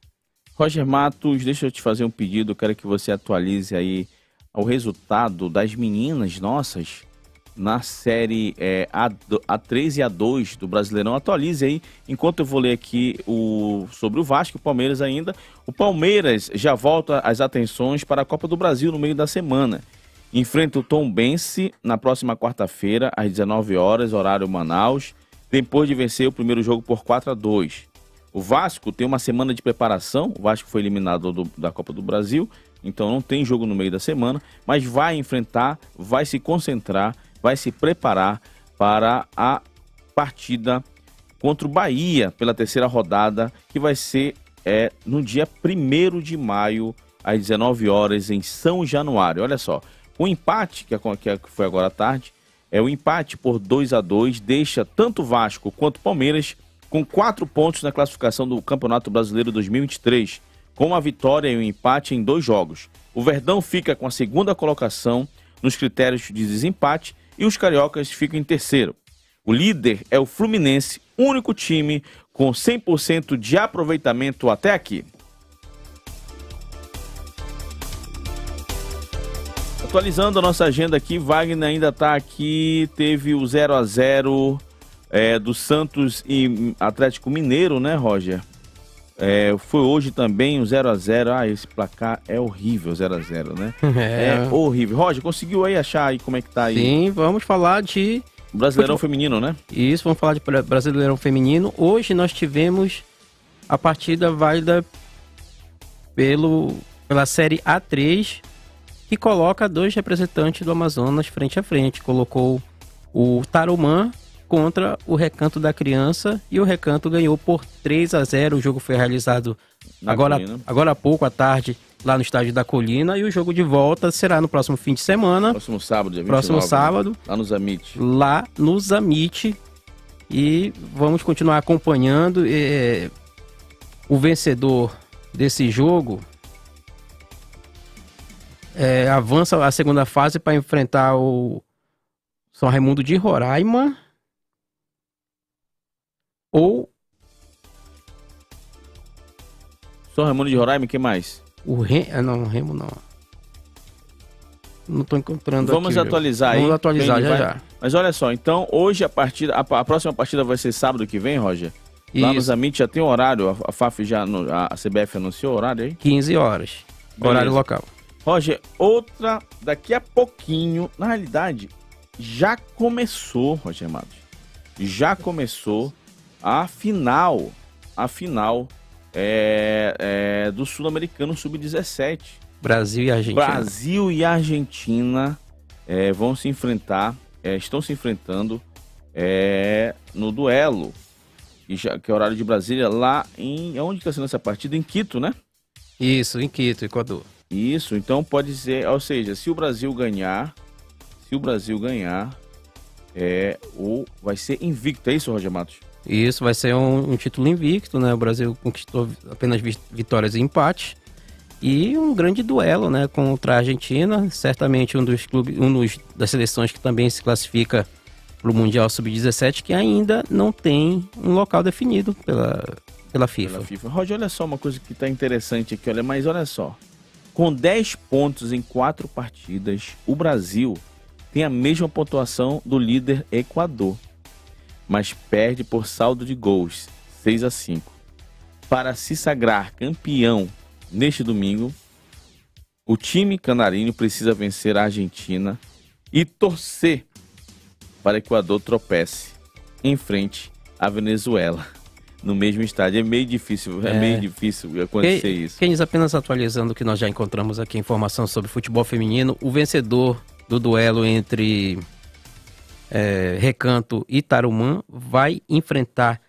Roger Matos, deixa eu te fazer um pedido, eu quero que você atualize aí o resultado das meninas nossas na série A3 e A2 do Brasileirão. Atualize aí, enquanto eu vou ler aqui sobre o Vasco e o Palmeiras ainda. O Palmeiras já volta as atenções para a Copa do Brasil no meio da semana. Enfrenta o Tombense na próxima quarta-feira, às 19 horas, horário Manaus, depois de vencer o primeiro jogo por 4-2. O Vasco tem uma semana de preparação, o Vasco foi eliminado da Copa do Brasil, então não tem jogo no meio da semana, mas vai enfrentar, vai se concentrar, vai se preparar para a partida contra o Bahia pela terceira rodada, que vai ser no dia 1º de maio, às 19 horas, em São Januário. Olha só, o empate, que foi agora à tarde, o empate por 2-2 deixa tanto o Vasco quanto o Palmeiras com 4 pontos na classificação do Campeonato Brasileiro 2023, com a vitória e o empate em 2 jogos. O Verdão fica com a segunda colocação nos critérios de desempate e os cariocas ficam em terceiro. O líder é o Fluminense, único time com 100% de aproveitamento até aqui. Atualizando a nossa agenda aqui, Wagner ainda está aqui, teve o 0-0 do Santos e Atlético Mineiro, né, Roger? Foi hoje também o 0-0. Esse placar é horrível, 0-0, né? É horrível. Roger, conseguiu aí achar aí como é que tá aí? Sim, vamos falar de Brasileirão Feminino, né? Isso, vamos falar de Brasileirão Feminino. Hoje nós tivemos a partida válida pela Série A3, que coloca 2 representantes do Amazonas frente a frente. Colocou o Tarumã contra o Recanto da Criança e o Recanto ganhou por 3-0. O jogo foi realizado agora há pouco à tarde lá no estádio da Colina e o jogo de volta será no próximo fim de semana. Próximo sábado, dia 29. Próximo sábado. Lá no Zamit. Lá no Zamit. E vamos continuar acompanhando. O vencedor desse jogo avança a segunda fase para enfrentar o São Raimundo de Roraima ou São Raimundo de Roraima, quem mais? Não, Remo não. Não estou encontrando. Vamos aqui, atualizar aí. Vamos atualizar já. Mas olha só, então hoje a próxima partida vai ser sábado que vem, Roger? Lá no Zamit já tem horário, a FAF a CBF anunciou o horário aí? 15 horas, beleza. Horário local. Roger, outra daqui a pouquinho, na realidade, já começou, Roger Matos, já começou a final do Sul-Americano Sub-17. Brasil e Argentina. Brasil e Argentina vão se enfrentar, estão se enfrentando no duelo, que é horário de Brasília, lá onde está sendo essa partida? Em Quito, né? Isso, em Quito, Equador. Isso, então pode ser, ou seja, se o Brasil ganhar, vai ser invicto, é isso, Roger Matos? Isso, vai ser um título invicto, né? O Brasil conquistou apenas vitórias e empates. E um grande duelo, né? Contra a Argentina, certamente um das seleções que também se classifica para o Mundial Sub-17, que ainda não tem um local definido pela FIFA. Roger, olha só uma coisa que está interessante aqui, mas olha só. Com 10 pontos em 4 partidas, o Brasil tem a mesma pontuação do líder Equador, mas perde por saldo de gols, 6-5. Para se sagrar campeão neste domingo, o time canarinho precisa vencer a Argentina e torcer para o Equador tropece em frente à Venezuela. No mesmo estádio. É meio difícil acontecer isso. Kenis, apenas atualizando o que nós já encontramos aqui, informação sobre futebol feminino. O vencedor do duelo entre Recanto e Tarumã vai enfrentar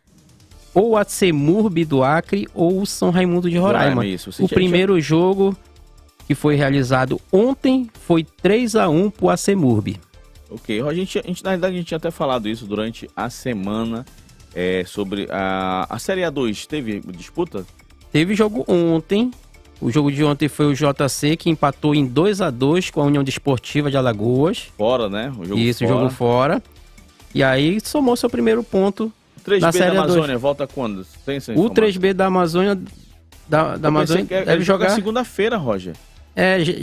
ou a CEMURB do Acre ou o São Raimundo de Roraima. O primeiro jogo que foi realizado ontem foi 3-1 pro ACEMURB. Ok, na verdade a gente tinha até falado isso durante a semana, sobre a Série A2. Teve disputa? Teve jogo ontem. O jogo de ontem foi o JC, que empatou em 2-2 com a União Desportiva de Alagoas. Fora, né? O jogo fora. E aí somou seu primeiro ponto. O 3B da Amazônia volta quando? O 3B da Amazônia da Amazônia deve jogar segunda-feira, Roger.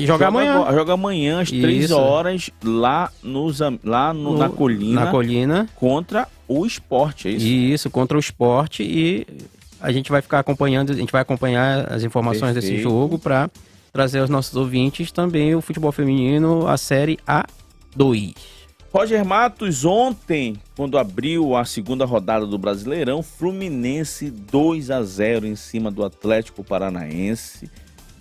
Joga amanhã. Joga amanhã às 3 horas lá na Colina. Na Colina. Contra o Sport, é isso? Isso, contra o Sport. E a gente vai ficar acompanhando, acompanhar as informações desse jogo para trazer aos nossos ouvintes também o futebol feminino, a Série A2. Roger Matos, ontem, quando abriu a segunda rodada do Brasileirão, Fluminense 2-0 em cima do Atlético Paranaense.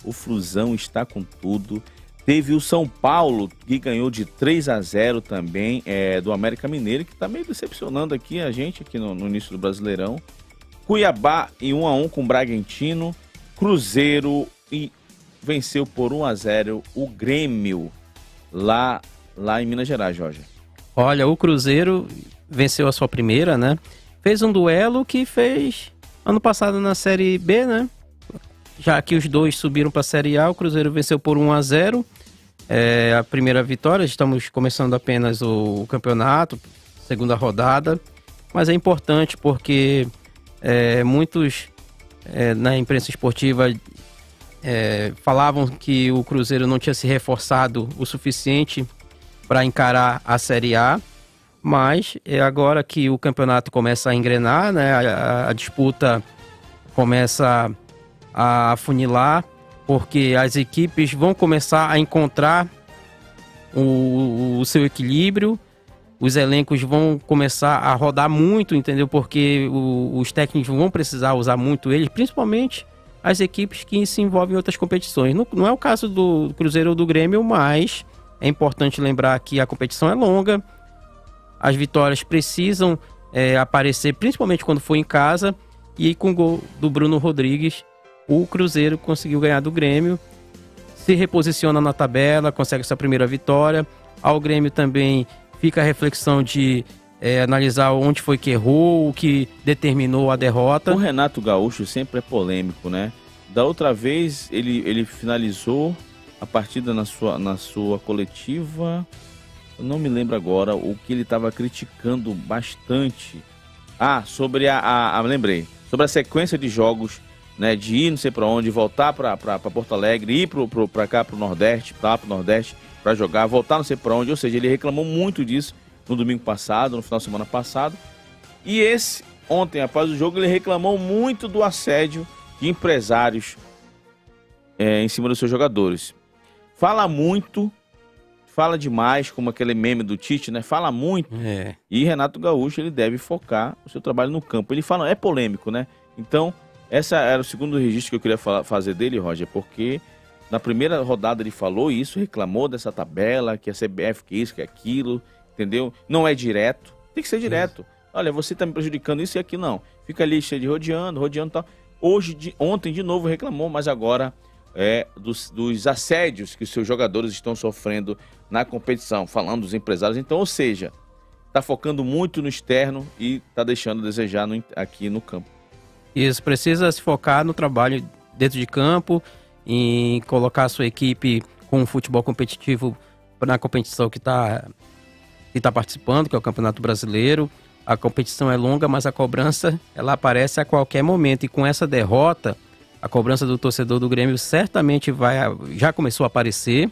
O Flusão está com tudo. Teve o São Paulo, que ganhou de 3-0 também, do América Mineiro, que está meio decepcionando aqui a gente aqui no início do Brasileirão. Cuiabá em 1-1 com o Bragantino. Cruzeiro venceu por 1-0 o Grêmio lá em Minas Gerais, Jorge. Olha, o Cruzeiro venceu a sua primeira, né? Fez um duelo que fez ano passado na Série B, né? Já que os dois subiram para a Série A, o Cruzeiro venceu por 1-0. A primeira vitória, estamos começando apenas o campeonato, segunda rodada. Mas é importante porque muitos na imprensa esportiva falavam que o Cruzeiro não tinha se reforçado o suficiente para encarar a Série A, mas agora que o campeonato começa a engrenar, né, a disputa começa a afunilar, porque as equipes vão começar a encontrar o seu equilíbrio, os elencos vão começar a rodar muito, entendeu? Porque os técnicos vão precisar usar muito eles, principalmente as equipes que se envolvem em outras competições. Não é o caso do Cruzeiro ou do Grêmio, mas é importante lembrar que a competição é longa, as vitórias precisam aparecer, principalmente quando for em casa, e com o gol do Bruno Rodrigues, o Cruzeiro conseguiu ganhar do Grêmio, se reposiciona na tabela, consegue sua primeira vitória. Ao Grêmio também fica a reflexão de analisar onde foi que errou, o que determinou a derrota. O Renato Gaúcho sempre é polêmico, né? Da outra vez ele finalizou a partida na sua coletiva. Eu não me lembro agora o que ele estava criticando bastante. Sobre lembrei. Sobre a sequência de jogos, né? De ir não sei para onde, voltar para Porto Alegre, ir para cá, para o Nordeste, para jogar, voltar não sei para onde. Ou seja, ele reclamou muito disso no domingo passado, no final de semana passado. E ontem, após o jogo, ele reclamou muito do assédio de empresários em cima dos seus jogadores. Fala muito, fala demais, como aquele meme do Tite, né? Fala muito. E Renato Gaúcho, ele deve focar o seu trabalho no campo. Ele fala, é polêmico, né? Então, essa era o segundo registro que eu queria fazer dele, Roger, porque na primeira rodada ele falou isso, reclamou dessa tabela, que a CBF que isso, que aquilo, entendeu? Não é direto, tem que ser direto. Olha, você tá me prejudicando isso e aquilo, não. Fica ali cheio de rodeando e tal. Ontem de novo reclamou, mas agora dos assédios que os seus jogadores estão sofrendo na competição, falando dos empresários. Então, ou seja, tá focando muito no externo e tá deixando a desejar aqui no campo. Isso, precisa se focar no trabalho dentro de campo, em colocar a sua equipe com um futebol competitivo na competição que está participando, que é o Campeonato Brasileiro. A competição é longa, mas a cobrança ela aparece a qualquer momento. E com essa derrota, a cobrança do torcedor do Grêmio certamente já começou a aparecer.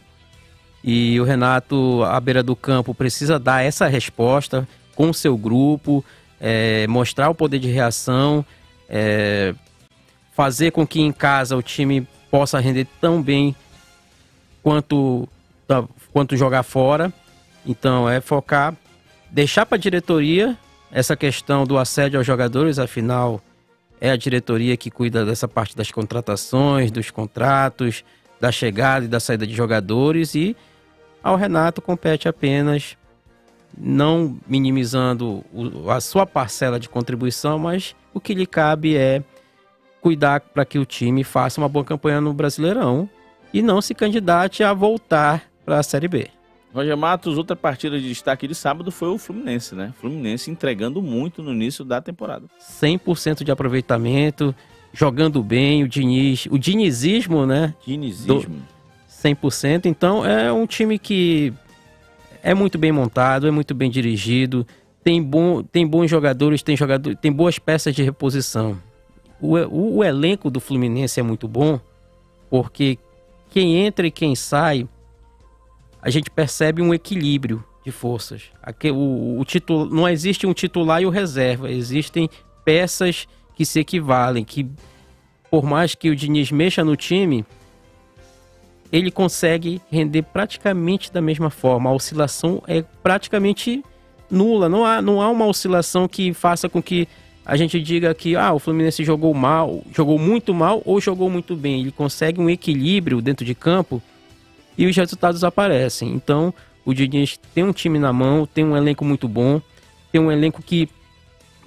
E o Renato, à beira do campo, precisa dar essa resposta com o seu grupo, mostrar o poder de reação, fazer com que em casa o time possa render tão bem quanto jogar fora. Então é focar, deixar para a diretoria essa questão do assédio aos jogadores, afinal é a diretoria que cuida dessa parte das contratações, dos contratos, da chegada e da saída de jogadores, e ao Renato compete apenas, não minimizando a sua parcela de contribuição, mas o que lhe cabe é cuidar para que o time faça uma boa campanha no Brasileirão e não se candidate a voltar para a Série B. Roger Matos, outra partida de destaque de sábado foi o Fluminense, né? Fluminense entregando muito no início da temporada. 100% de aproveitamento, jogando bem, o dinizismo, né? Dinizismo. 100%. Então é um time que é muito bem montado, é muito bem dirigido, tem bons jogadores, tem boas peças de reposição. O elenco do Fluminense é muito bom, porque quem entra e quem sai, a gente percebe um equilíbrio de forças. Não existe um titular e o reserva, existem peças que se equivalem, que por mais que o Diniz mexa no time, ele consegue render praticamente da mesma forma. A oscilação é praticamente nula, não há uma oscilação que faça com que a gente diga que o Fluminense jogou mal, jogou muito mal ou jogou muito bem. Ele consegue um equilíbrio dentro de campo e os resultados aparecem. Então, o Diniz tem um time na mão, tem um elenco muito bom, tem um elenco que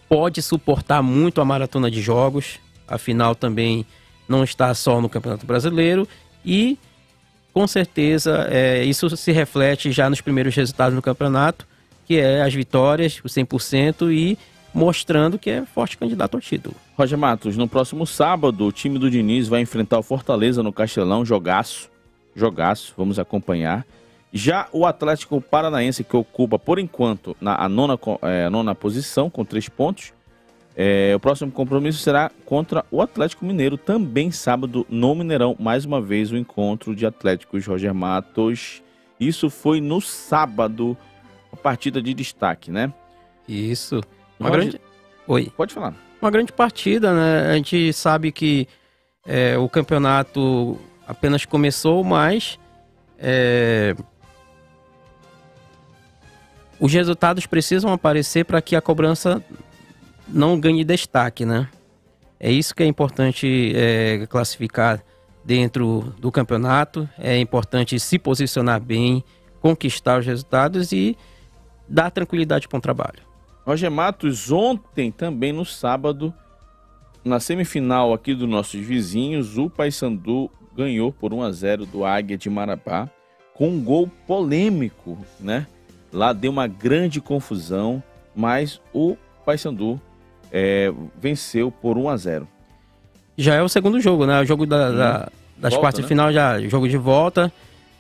pode suportar muito a maratona de jogos. Afinal, também não está só no Campeonato Brasileiro e, com certeza, isso se reflete já nos primeiros resultados no campeonato, que é as vitórias, o 100% e mostrando que é forte candidato ao título. Roger Matos, no próximo sábado, o time do Diniz vai enfrentar o Fortaleza no Castelão, jogaço, vamos acompanhar. Já o Atlético Paranaense, que ocupa, por enquanto, a nona posição, com 3 pontos, o próximo compromisso será contra o Atlético Mineiro, também sábado no Mineirão. Mais uma vez o encontro de Atléticos, Roger Matos. Isso foi no sábado, a partida de destaque, né? Isso. Oi. Pode falar. Uma grande partida, né? A gente sabe que o campeonato apenas começou, mas os resultados precisam aparecer para que a cobrança não ganhe destaque, né? É isso que é importante classificar dentro do campeonato. É importante se posicionar bem, conquistar os resultados e dar tranquilidade para o trabalho. Roger Matos, ontem também no sábado, na semifinal aqui dos nossos vizinhos, o Paysandu ganhou por 1-0 do Águia de Marabá, com um gol polêmico, né? Lá deu uma grande confusão, mas o Paysandu venceu por 1-0. Já é o segundo jogo, né? O jogo das quartas de final, já jogo de volta,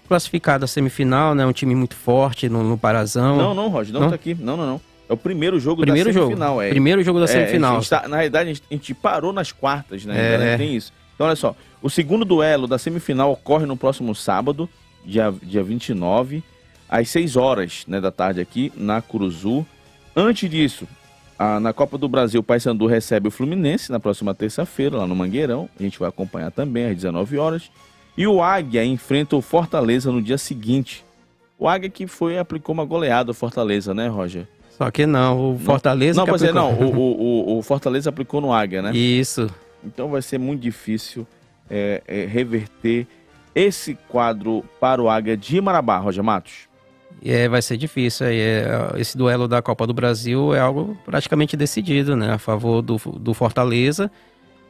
classificado a semifinal, né? Um time muito forte no Parazão. Não, Roger, não tá aqui. Não. É o primeiro jogo da semifinal. Primeiro jogo da semifinal. Na realidade, a gente parou nas quartas, né? Ainda tem isso. Então, olha só. O segundo duelo da semifinal ocorre no próximo sábado, dia 29, às 6 horas, né, da tarde aqui, na Curuzu. Antes disso, na Copa do Brasil, o Paysandu recebe o Fluminense na próxima terça-feira, lá no Mangueirão. A gente vai acompanhar também às 19 horas. E o Águia enfrenta o Fortaleza no dia seguinte. O Águia que aplicou uma goleada ao Fortaleza, né, Roger? Só que não, o Fortaleza... O Fortaleza aplicou no Águia, né? Isso. Então vai ser muito difícil reverter esse quadro para o Águia de Marabá, Roger Matos. Vai ser difícil. Esse duelo da Copa do Brasil é algo praticamente decidido, né? A favor do Fortaleza.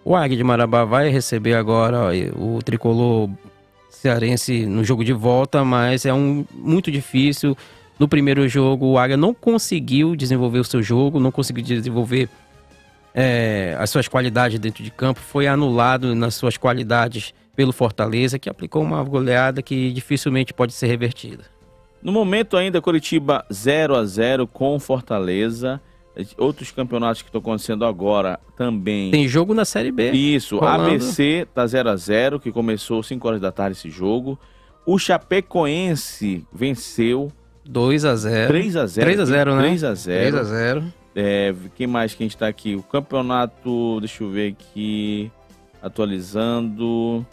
O Águia de Marabá vai receber agora o tricolor cearense no jogo de volta, mas muito difícil. No primeiro jogo, o Águia não conseguiu desenvolver o seu jogo, não conseguiu desenvolver as suas qualidades dentro de campo. Foi anulado nas suas qualidades pelo Fortaleza, que aplicou uma goleada que dificilmente pode ser revertida. No momento ainda, Coritiba 0-0 com Fortaleza. Outros campeonatos que estão acontecendo agora também. Tem jogo na Série B. Isso, rolando. ABC tá 0-0, que começou 5 horas da tarde esse jogo. O Chapecoense venceu 2-0. 3-0, né? 3-0. Quem mais que a gente tá aqui? O campeonato, deixa eu ver aqui, atualizando.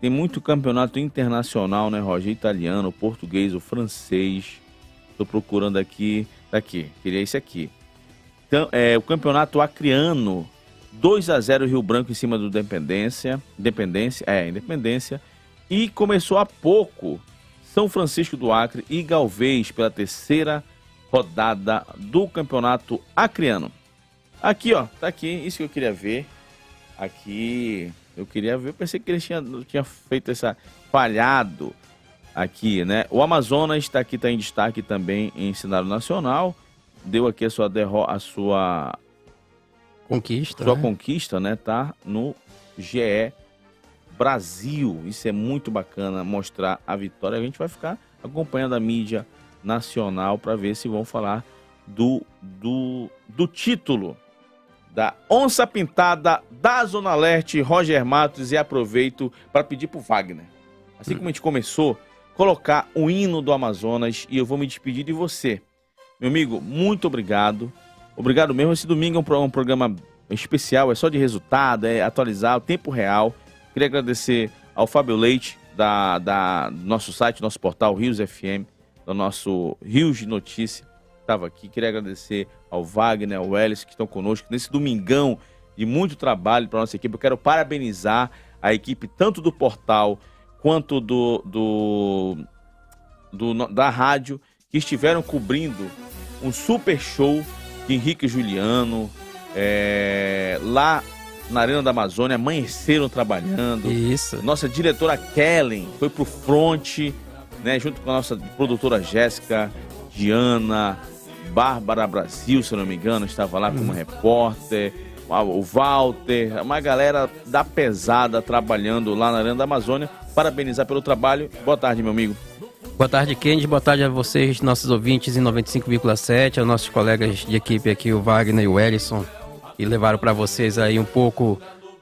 Tem muito campeonato internacional, né, Roger? Italiano, português, o francês. Tô procurando aqui. Tá aqui, queria esse aqui. Então, o campeonato acreano, 2-0 Rio Branco em cima do Independência. Independência. E começou há pouco São Francisco do Acre e Galvez pela terceira rodada do campeonato acreano. Aqui, ó, tá aqui, isso que eu queria ver. Aqui, eu queria ver, eu pensei que eles tinham feito essa falhado aqui, né? O Amazonas está aqui, tá em destaque também em cenário nacional. Deu aqui a sua conquista, sua conquista, né? Tá no GE Brasil. Isso é muito bacana, mostrar a vitória. A gente vai ficar acompanhando a mídia nacional para ver se vão falar do título da Onça Pintada da Zona Leste, Roger Matos, e aproveito para pedir pro Wagner, assim como a gente começou, colocar o hino do Amazonas, e eu vou me despedir de você. Meu amigo, muito obrigado. Obrigado mesmo. Esse domingo é um programa especial, é só de resultado, é atualizar o tempo real. Queria agradecer ao Fábio Leite, do nosso site, nosso portal Rios FM, do nosso Rios de Notícia, estava aqui. Queria agradecer ao Wagner, ao Welles, que estão conosco nesse domingão de muito trabalho para a nossa equipe. Eu quero parabenizar a equipe tanto do portal quanto da rádio, que estiveram cobrindo um super show de Henrique e Juliano, lá na Arena da Amazônia, amanheceram trabalhando. Isso. Nossa diretora Kellen foi pro front, né, junto com a nossa produtora Jéssica, Diana, Bárbara Brasil, se eu não me engano, estava lá como repórter, o Walter, uma galera da pesada trabalhando lá na Arena da Amazônia. Parabenizar pelo trabalho. Boa tarde, meu amigo. Boa tarde, Kennedy. Boa tarde a vocês, nossos ouvintes em 95,7, aos nossos colegas de equipe aqui, o Wagner e o Ellison, que levaram para vocês aí um pouco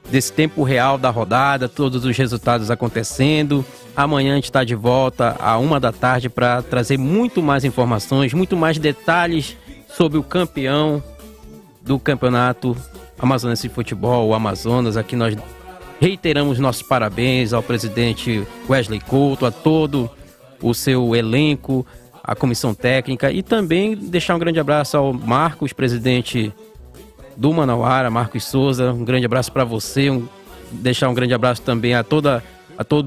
desse tempo real da rodada, todos os resultados acontecendo. Amanhã a gente está de volta à 13h para trazer muito mais informações, muito mais detalhes sobre o campeão do Campeonato Amazonense de Futebol, o Amazonas. Aqui nós reiteramos nossos parabéns ao presidente Wesley Couto, a todo o seu elenco, a comissão técnica, e também deixar um grande abraço ao Marcos, presidente do Manauara, Marcos Souza. Um grande abraço para você, deixar um grande abraço também a todo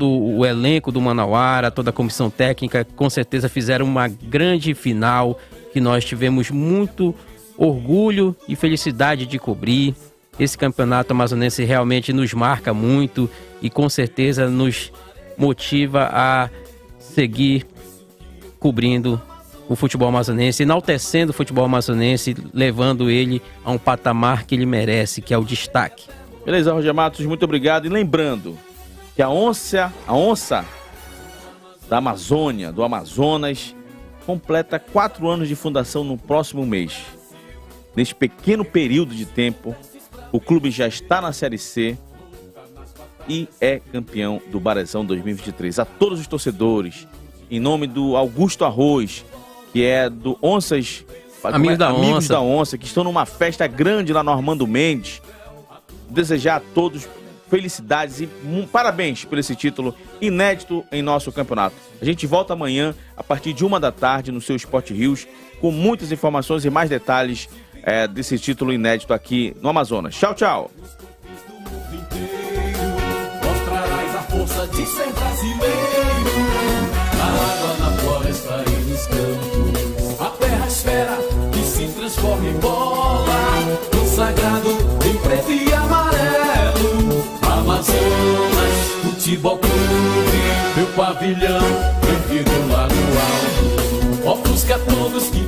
o elenco do Manauara, a toda a comissão técnica. Com certeza fizeram uma grande final que nós tivemos muito orgulho e felicidade de cobrir. Esse campeonato amazonense realmente nos marca muito e com certeza nos motiva a seguir cobrindo o futebol amazonense, enaltecendo o futebol amazonense, levando ele a um patamar que ele merece, que é o destaque. Beleza, Roger Matos, muito obrigado. E lembrando que a onça da Amazônia, do Amazonas, completa 4 anos de fundação no próximo mês. Neste pequeno período de tempo, o clube já está na Série C e é campeão do Barezão 2023. A todos os torcedores, em nome do Augusto Arroz, que é do Onças, Amigos da Onça, que estão numa festa grande lá no Armando Mendes, desejar a todos felicidades e parabéns por esse título inédito em nosso campeonato. A gente volta amanhã, a partir de 13h, no seu Sport Rios, com muitas informações e mais detalhes desse título inédito aqui no Amazonas. Tchau, tchau! Mostrarás a força de ser brasileiro, na água, na floresta e nos campos. A terra espera que se transforme em bola, consagrado em preto e amarelo. Amazonas Futebol Clube, meu pavilhão, erguido lá no alto. Ofusca todos que